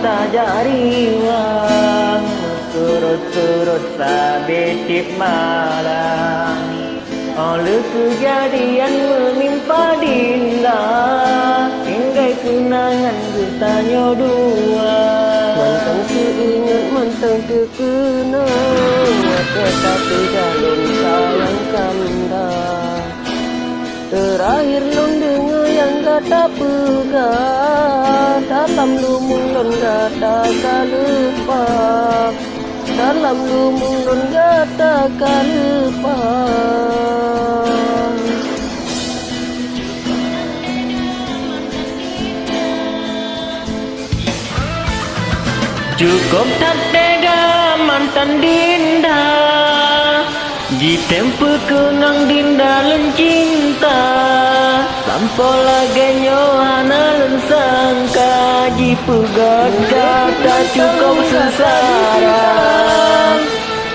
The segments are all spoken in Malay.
tak jariwang turut-turut sabitip malam oleh kejadian menimpa Dinda hingga kenangan bertanya dua Mantan keingat, mantan kekenang, tetapi dalam sayang kanda. Terakhir long dengar yang kata pegang, dalam lumung dan kata kalupa, dalam lumung dan kata kalupa. Cukup tak tega mantan Dinda di tempo kenang Dinda len cinta sampai lagi nyohana len sangka di pegat kata cukup sesara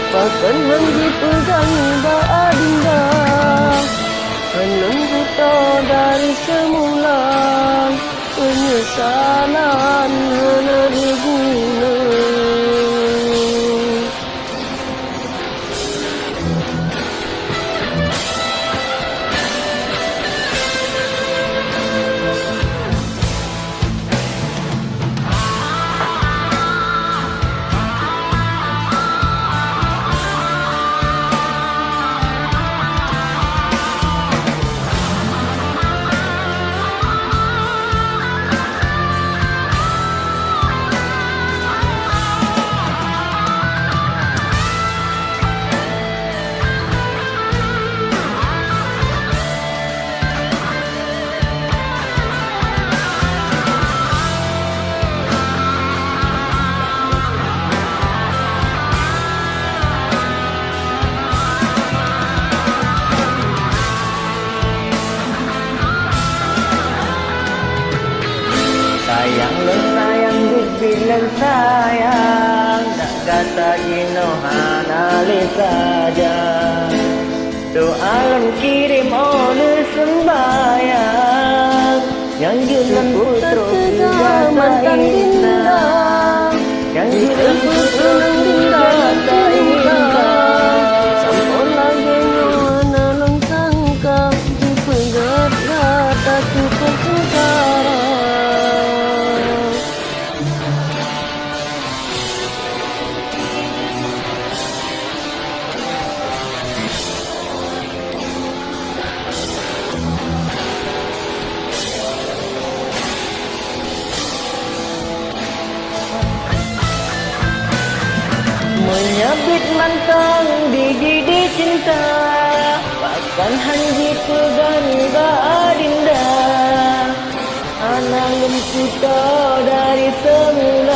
Bahkan di pegang Mbak Dinda menunggu dari semula penyesalan hana diguna. Sayang bilang sayang tak kata inohana le saja doa len kirim oleh sembahyang yang jalan putra mantan Dinda, yang jalan putra Dinda tak sampai lagi nyohana long sangka di pegat kata cukup sesara. menyabit mantang di gigi cinta bahkan hanji pegang Dinda anak lemputa dari semula